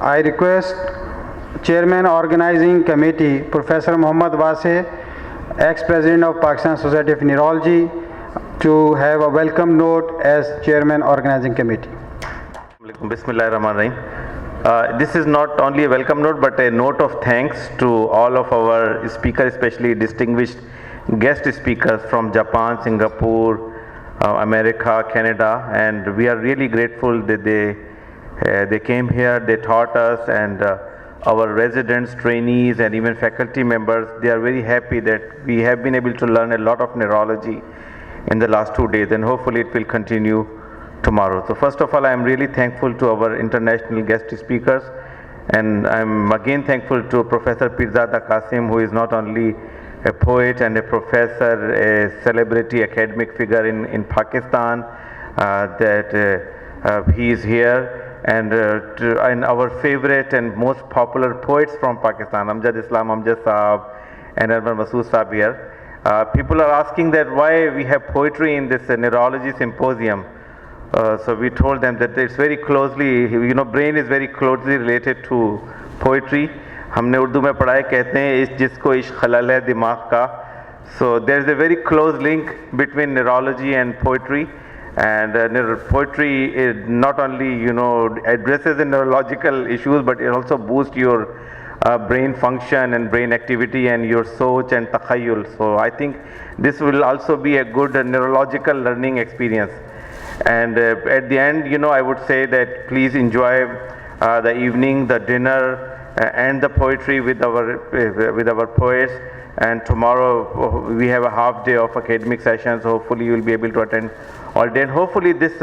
I request Chairman Organizing Committee, Professor Muhammad Wase, ex-President of Pakistan Society of Neurology, to have a welcome note as Chairman Organizing Committee. Bismillahirrahmanirrahim. This is not only a welcome note but a note of thanks to all of our speakers, especially distinguished guest speakers from Japan, Singapore, America, Canada, and we are really grateful that they came here, they taught us, and our residents, trainees, and even faculty members, they are very happy that we have been able to learn a lot of neurology in the last 2 days, and hopefully it will continue tomorrow. So first of all, I am really thankful to our international guest speakers, and I'm again thankful to Professor Pirzada Qasim, who is not only a poet and a professor, a celebrity academic figure in Pakistan, he is here, and our favorite and most popular poets from Pakistan, Amjad Islam Amjad Saab and Anwar Masood Saab here. People are asking that why we have poetry in this neurology symposium. So we told them that it's very closely, brain is very closely related to poetry. हमने उर्दू में पढ़ा है, कहते हैं जिसको इश्क खलल है दिमाग का. So there's a very close link between neurology and poetry, and poetry is not only addresses the neurological issues, but it also boosts your brain function and brain activity and your soch and takhayyul. So I think this will also be a good neurological learning experience. And at the end, I would say that please enjoy the evening, the dinner, and the poetry with our poets. And tomorrow we have a half day of academic sessions. Hopefully you will be able to attend all day. And hopefully this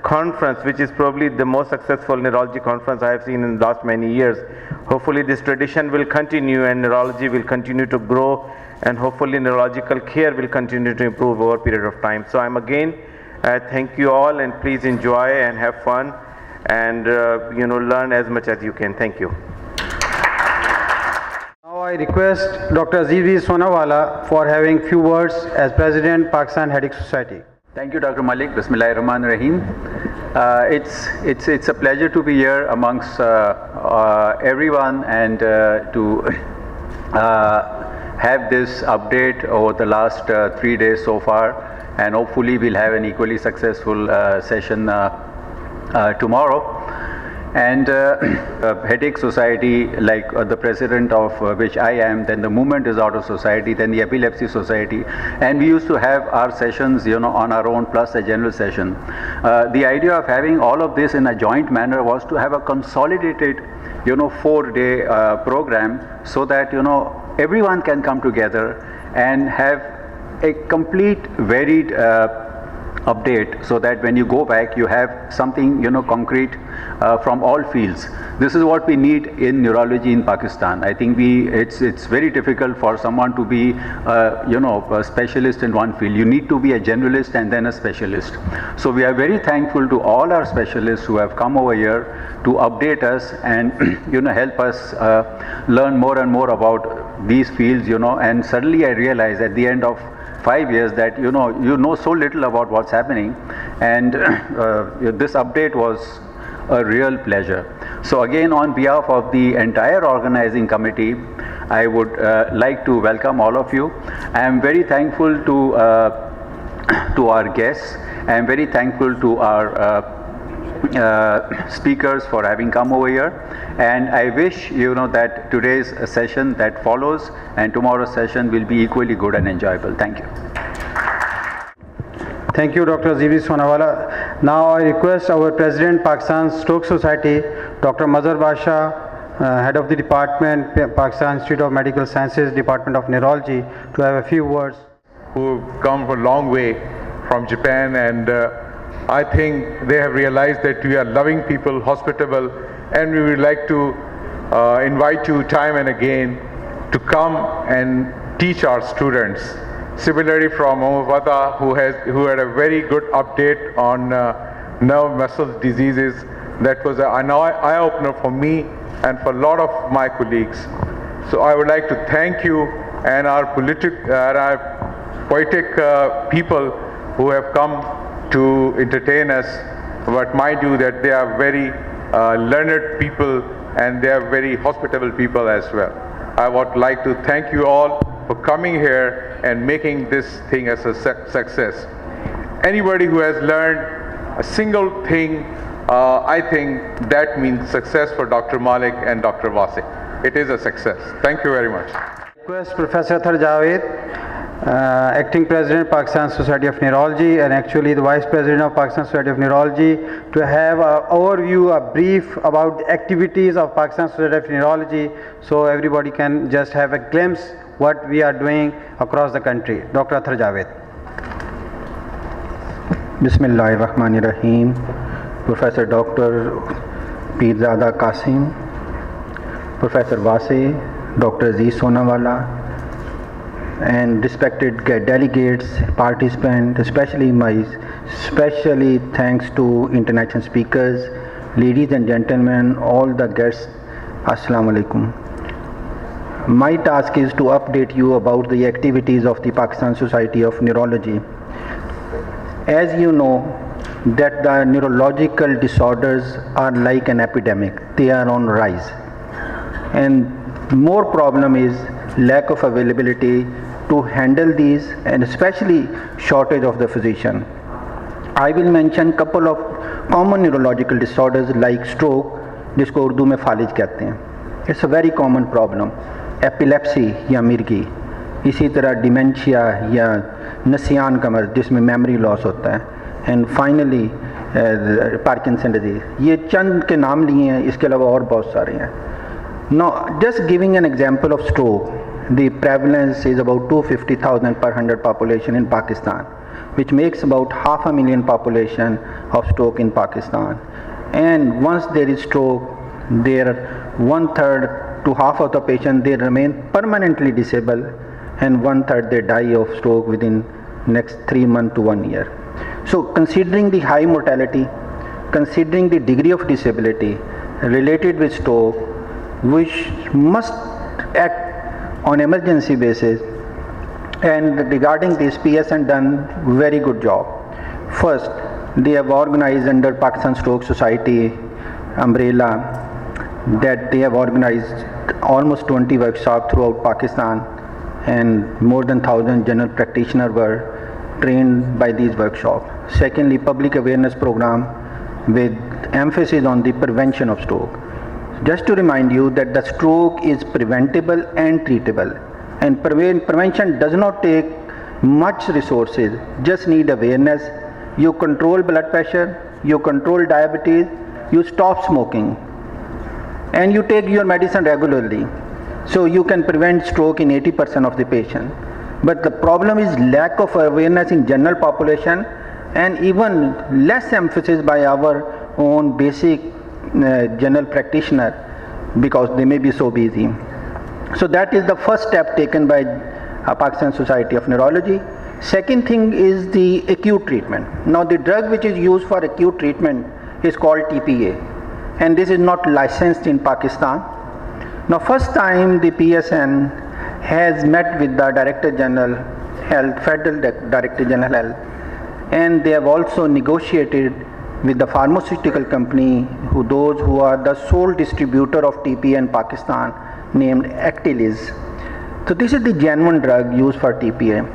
conference, which is probably the most successful neurology conference I have seen in the last many years, hopefully this tradition will continue and neurology will continue to grow, and hopefully neurological care will continue to improve over a period of time. So I'm again thank you all, and please enjoy and have fun, and learn as much as you can. Thank you. Now I request Dr. Aziz Sonawala for having few words as President, Pakistan Headache Society. Thank you, Dr. Malik. Bismillahirrahmanirrahim. It's a pleasure to be here amongst everyone, and to have this update over the last 3 days so far, and hopefully we'll have an equally successful session tomorrow. And Headache Society, like the president of which I am, then the Movement Disorder Society, then the Epilepsy Society, and we used to have our sessions on our own plus a general session. The idea of having all of this in a joint manner was to have a consolidated 4-day program, so that everyone can come together and have a complete varied update, so that when you go back you have something concrete from all fields. This is what we need in neurology in Pakistan. I think it's very difficult for someone to be a specialist in one field. You need to be a generalist and then a specialist. So we are very thankful to all our specialists who have come over here to update us and help us learn more and more about these fields. And suddenly I realized at the end of 5 years that you know so little about what's happening, and this update was a real pleasure. So again, on behalf of the entire organizing committee, I would like to welcome all of you. I am very thankful to our guests. I am very thankful to our speakers for having come over here, and I wish that today's session that follows and tomorrow's session will be equally good and enjoyable. Thank you. Thank you, Dr. Aziz Sonawala. Now I request our President, Pakistan Stroke Society, Dr. Mazhar Basha, Head of the Department, Pakistan Institute of Medical Sciences, Department of Neurology, to have a few words. Who've come a long way from Japan, and I think they have realized that we are loving people, hospitable, and we would like to invite you time and again to come and teach our students. Similarly, from Omavada, who had a very good update on nerve muscle diseases, that was an eye-opener for me and for a lot of my colleagues. So I would like to thank you and our poetic people who have come to entertain us. But mind you that they are very learned people and they are very hospitable people as well. I would like to thank you all for coming here and making this thing as a success. Anybody who has learned a single thing, I think that means success for Dr. Malik and Dr. Wasi. It is a success. Thank you very much. Request Professor Athar Javed, Acting President, Pakistan Society of Neurology, and actually the Vice President of Pakistan Society of Neurology, to have an overview, a brief about the activities of Pakistan Society of Neurology, so everybody can just have a glimpse what we are doing across the country. Dr. Athar Javed. Bismillahirrahmanirrahim. Professor Dr. Pirzada Qasim, Professor Wasi, Dr. Aziz Sonawala, and respected delegates, participants, especially thanks to international speakers, ladies and gentlemen, all the guests, Assalamu alaikum. My task is to update you about the activities of the Pakistan Society of Neurology. As you know, that the neurological disorders are like an epidemic, they are on rise, and more problem is lack of availability to handle these, and especially shortage of the physician. I will mention couple of common neurological disorders like stroke, जिसको उर्दू में फालिज कहते हैं. It's a very common problem. Epilepsy या मिर्गी, इसी तरह dementia या नसियान का मर्ज जिसमें मेमोरी लॉस होता है, एंड फाइनली पार्किंसन डिजीज. ये चंद के नाम लिए हैं, इसके अलावा और बहुत सारे हैं. Now, just giving an example of stroke, the prevalence is about 250,000 per 100 population in Pakistan, which makes about 500,000 population of stroke in Pakistan. And once there is stroke, there 1/3 to half of the patient they remain permanently disabled, and 1/3 they die of stroke within next 3 months to 1 year. So considering the high mortality, considering the degree of disability related with stroke, which must act on emergency basis, and regarding this, PSN done very good job. First, they have organized under Pakistan Stroke Society umbrella, that they have organized almost 20 workshops throughout Pakistan, and more than 1,000 general practitioners were trained by these workshops. Secondly, public awareness program with emphasis on the prevention of stroke. Just to remind you that the stroke is preventable and treatable, and prevention does not take much resources, just need awareness. You control blood pressure, you control diabetes, you stop smoking, and you take your medicine regularly, so you can prevent stroke in 80% of the patient. But the problem is lack of awareness in general population, and even less emphasis by our own basic general practitioner, because they may be so busy. So that is the first step taken by Pakistan Society of Neurology. Second thing is the acute treatment. Now the drug which is used for acute treatment is called TPA, and this is not licensed in Pakistan. Now first time the PSN has met with the Director General Health, Federal Director General Health, and they have also negotiated with the pharmaceutical company, those who are the sole distributor of TPA in Pakistan, named Actilis. So this is the genuine drug used for TPA.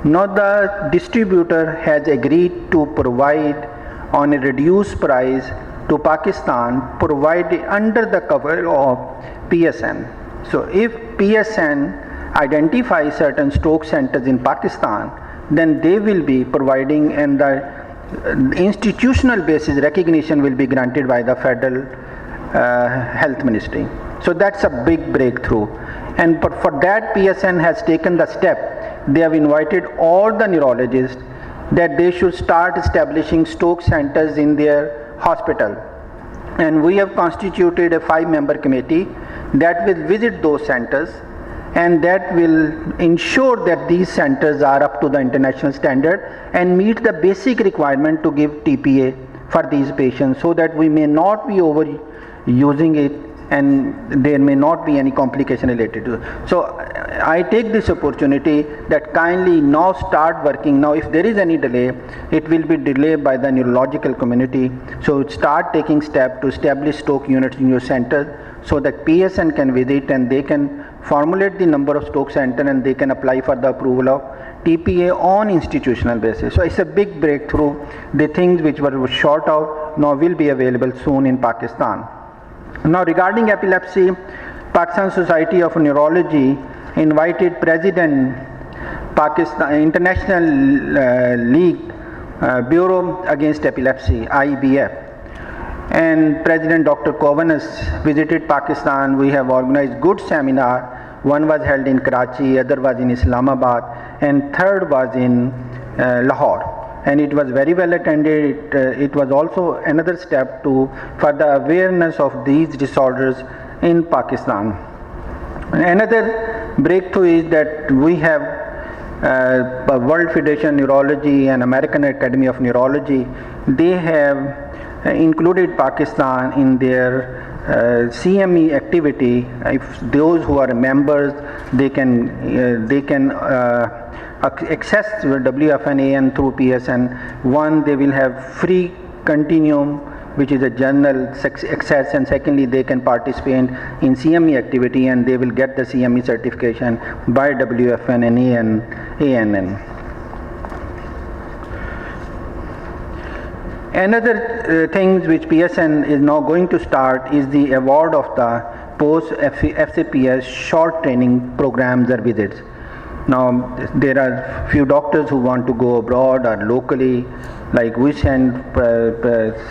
Now the distributor has agreed to provide on a reduced price to Pakistan, provided under the cover of PSN. So if PSN identifies certain stroke centers in Pakistan, then they will be providing, and the institutional basis recognition will be granted by the Federal Health Ministry. So that's a big breakthrough. And but for that, PSN has taken the step. They have invited all the neurologists that they should start establishing stroke centers in their hospital. And we have constituted a 5-member committee that will visit those centers, and that will ensure that these centers are up to the international standard and meet the basic requirement to give TPA for these patients, so that we may not be overusing it and there may not be any complication related to it. So I take this opportunity that kindly now start working. Now if there is any delay, it will be delayed by the neurological community. So start taking steps to establish stroke units in your center so that PSN can visit and they can formulate the number of stroke center and they can apply for the approval of TPA on institutional basis. So it's a big breakthrough. The things which were short out now will be available soon in Pakistan. Now regarding epilepsy, Pakistan Society of Neurology invited President Pakistan International League Bureau Against Epilepsy, IBF, and President Dr. Kovanas visited Pakistan. We have organized good seminar. One was held in Karachi, other was in Islamabad, and third was in Lahore. And it was very well attended. It was also another step for the awareness of these disorders in Pakistan. Another breakthrough is that we have World Federation of Neurology and American Academy of Neurology. They have included Pakistan in their CME activity. If those who are members, they can access WFNAN through PSN. One, they will have free continuum, which is a journal access, and secondly, they can participate in CME activity and they will get the CME certification by WFNA and ANN. Another thing which PSN is now going to start is the award of the post FCPS short training programs or visits. Now there are few doctors who want to go abroad or locally, like we send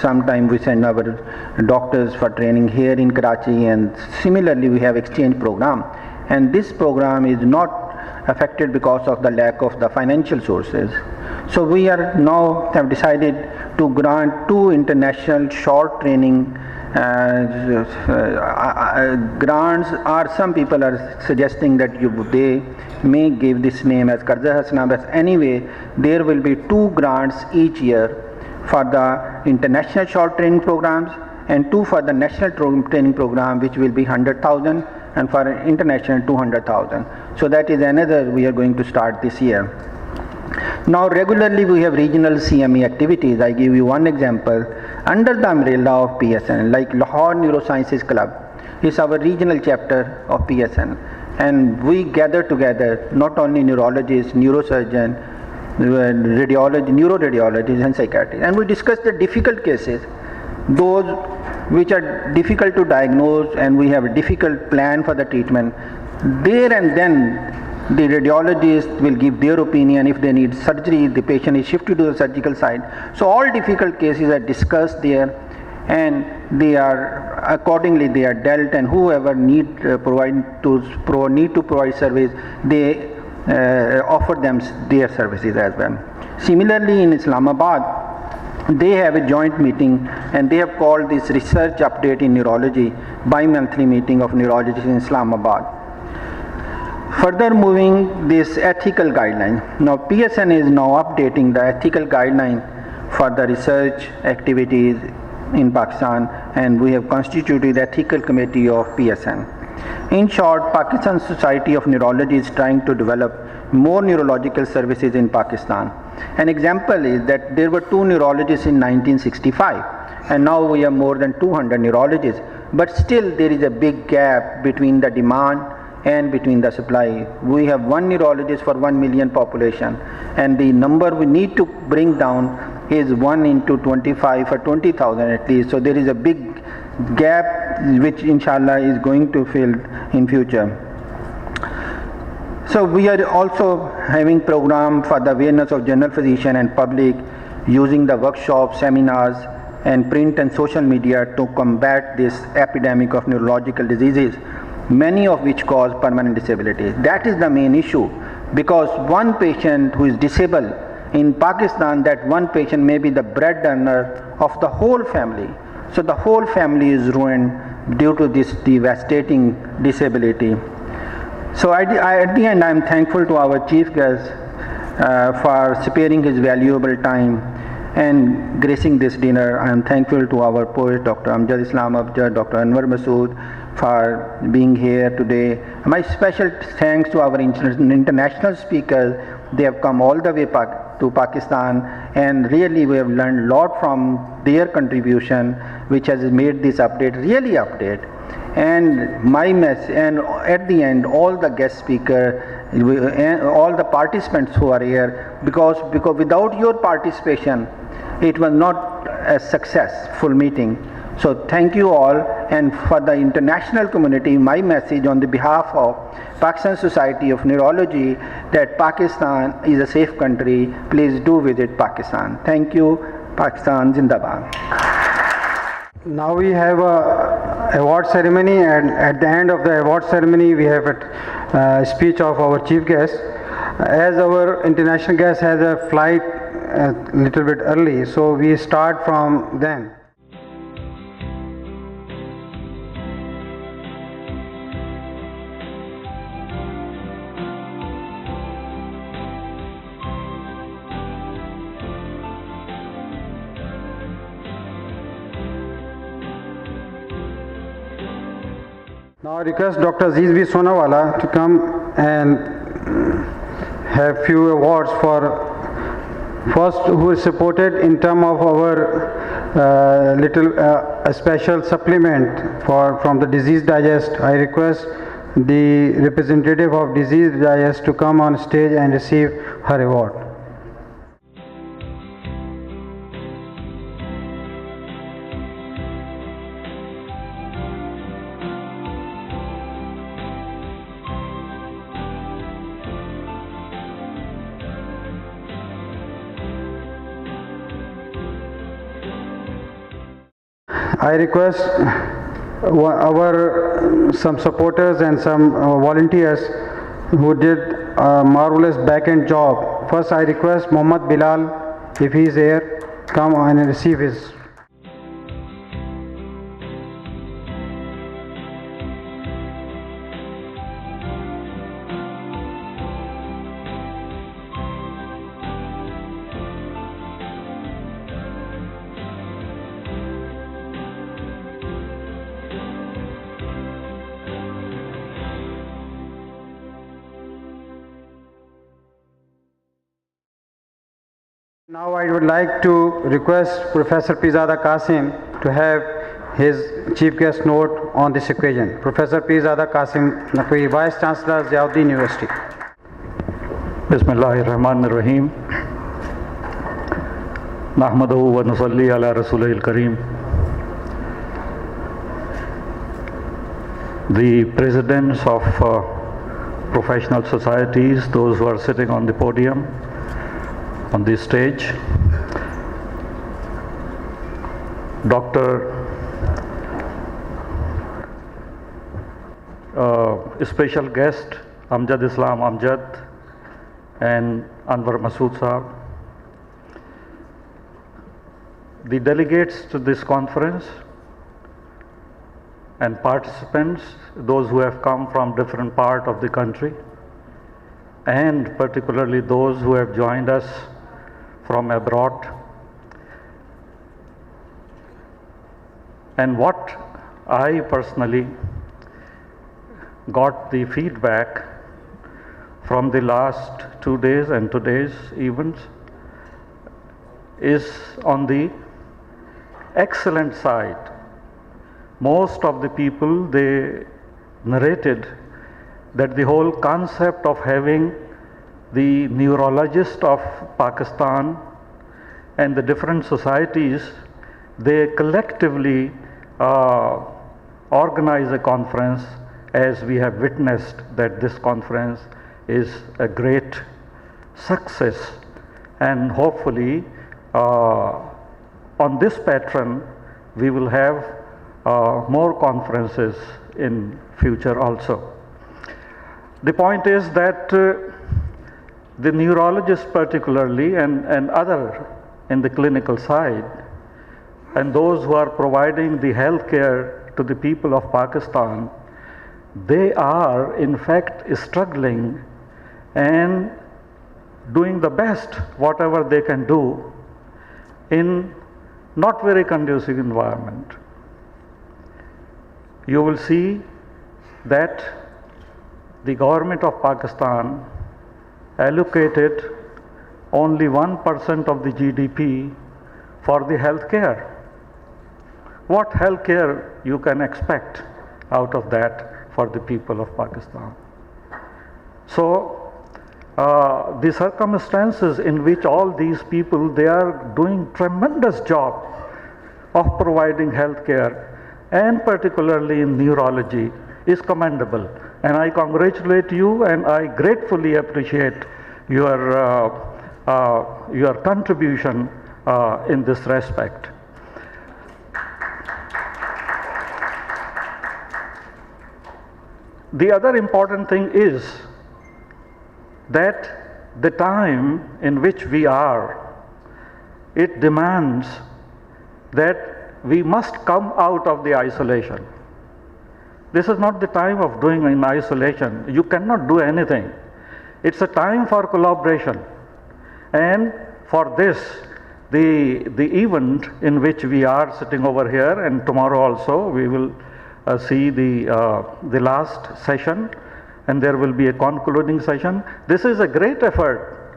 sometimes we send our doctors for training here in Karachi, and similarly we have exchange program, and this program is not affected because of the lack of the financial sources. So we are now have decided to grant 2 international short training grants, or some people are suggesting that they may give this name as Qarza Hasana, but anyway there will be 2 grants each year for the international short training programs and 2 for the national training program, which will be 100,000, and for international 200,000. So that is another we are going to start this year. Now regularly we have regional CME activities. I give you one example. Under the umbrella of PSN, like Lahore Neurosciences Club is our regional chapter of PSN, and we gather together not only neurologists, neurosurgeons, neuroradiologists and psychiatrists, and we discuss the difficult cases, those which are difficult to diagnose, and we have a difficult plan for the treatment. There and then the radiologist will give their opinion. If they need surgery, the patient is shifted to the surgical side. So all difficult cases are discussed there, and they are accordingly they are dealt, and whoever need to provide service, they offer them their services as well. Similarly in Islamabad, they have a joint meeting, and they have called this research update in neurology, bi-monthly meeting of neurologists in Islamabad. Further moving this ethical guideline. Now PSN is now updating the ethical guideline for the research activities in Pakistan, and we have constituted ethical committee of PSN. In short, Pakistan Society of Neurology is trying to develop more neurological services in Pakistan. An example is that there were 2 neurologists in 1965, and now we have more than 200 neurologists, but still there is a big gap between the demand and between the supply. We have 1 neurologist for 1 million population, and the number we need to bring down is 1 into 25 for 20,000 at least. So there is a big gap which inshallah is going to fill in future. So we are also having program for the awareness of general physician and public using the workshops, seminars and print and social media to combat this epidemic of neurological diseases, many of which cause permanent disability. That is the main issue, because one patient who is disabled in Pakistan, that one patient may be the bread earner of the whole family. So the whole family is ruined due to this devastating disability. So at the end, I am thankful to our chief guest for sparing his valuable time and gracing this dinner. I am thankful to our poet, Dr. Amjad Islam Abjad, Dr. Anwar Masood, for being here today. My special thanks to our international speakers. They have come all the way to Pakistan, and really we have learned a lot from their contribution, which has made this update really update. And my message, and at the end, all the guest speakers, all the participants who are here, because without your participation, it was not a successful meeting. So thank you all, and for the international community, my message on the behalf of Pakistan Society of Neurology, that Pakistan is a safe country. Please do visit Pakistan. Thank you. Pakistan Zindabad. Now we have a award ceremony, and at the end of the award ceremony we have a speech of our chief guest. As our international guest has a flight a little bit early, so we start from then. Now I request Dr. Aziz B. Sonawala to come and have few awards for first who is supported in terms of our a special supplement from the Disease Digest. I request the representative of Disease Digest to come on stage and receive her award. I request some supporters and some volunteers who did a marvelous back-end job. First, I request Mohammad Bilal, if he is here, come and receive his. Now I would like to request Professor Pirzada Qasim to have his chief guest note on this occasion. Professor Pirzada Qasim, Vice Chancellor, Ziauddin University. Bismillahirrahmanirrahim. Nahmaduhu wa nusalli ala Rasulil Kareem. The presidents of professional societies, those who are sitting on the podium, on this stage, Dr. Special guest Amjad Islam Amjad and Anwar Masood Saab, the delegates to this conference and participants, those who have come from different parts of the country, and particularly those who have joined us from abroad. And what I personally got the feedback from the last 2 days and today's events is on the excellent side. Most of the people, they narrated that the whole concept of having the neurologist of Pakistan and the different societies, they collectively organize a conference, as we have witnessed that this conference is a great success, and hopefully on this pattern we will have more conferences in future also. The point is that the neurologists particularly and other in the clinical side, and those who are providing the health care to the people of Pakistan, they are in fact struggling and doing the best whatever they can do in not very conducive environment. You will see that the government of Pakistan allocated only 1% of the GDP for the health care. What health care you can expect out of that for the people of Pakistan? So, the circumstances in which all these people, they are doing tremendous job of providing health care, and particularly in neurology, is commendable. And I congratulate you, and I gratefully appreciate your contribution in this respect. The other important thing is that the time in which we are, it demands that we must come out of the isolation. This is not the time of doing in isolation. You cannot do anything. It's a time for collaboration. And for this, the event in which we are sitting over here, and tomorrow also we will see the last session, and there will be a concluding session. This is a great effort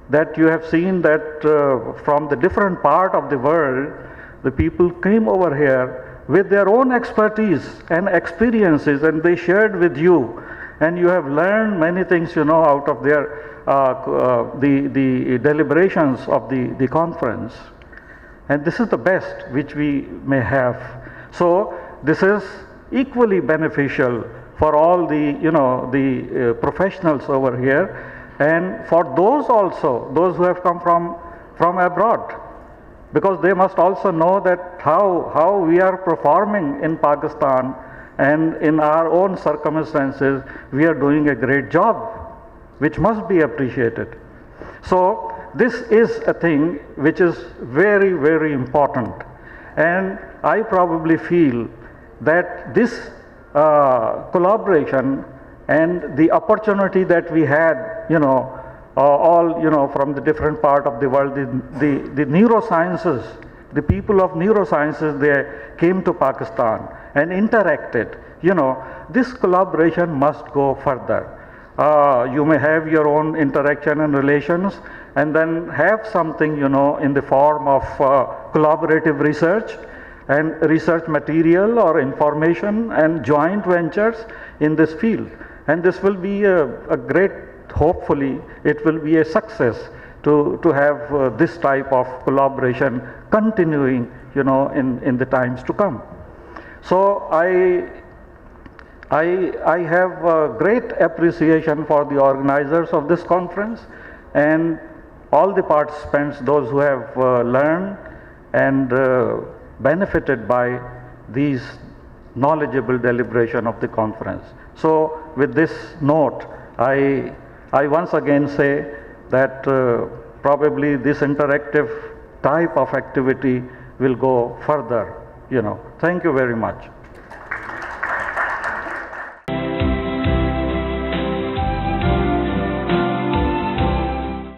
that you have seen that from the different part of the world, the people came over here with their own expertise and experiences, and they shared with you, and you have learned many things, you know, out of their the deliberations of the conference. And this is the best which we may have. So this is equally beneficial for all the, you know, the professionals over here, and for those also, those who have come from abroad, because they must also know that how we are performing in Pakistan, and in our own circumstances we are doing a great job, which must be appreciated. So this is a thing which is very, very important, and I probably feel that this collaboration and the opportunity that we had, you know, all, you know, from the different part of the world, the neurosciences, the people of neurosciences, they came to Pakistan and interacted. You know, this collaboration must go further. You may have your own interaction and relations, and then have something, you know, in the form of collaborative research and research material or information and joint ventures in this field. And this will be a great, hopefully it will be a success to have this type of collaboration continuing, you know, in the times to come. So I have great appreciation for the organizers of this conference and all the participants, those who have learned and benefited by these knowledgeable deliberation of the conference. So with this note, I once again say that probably this interactive type of activity will go further, you know. Thank you very much.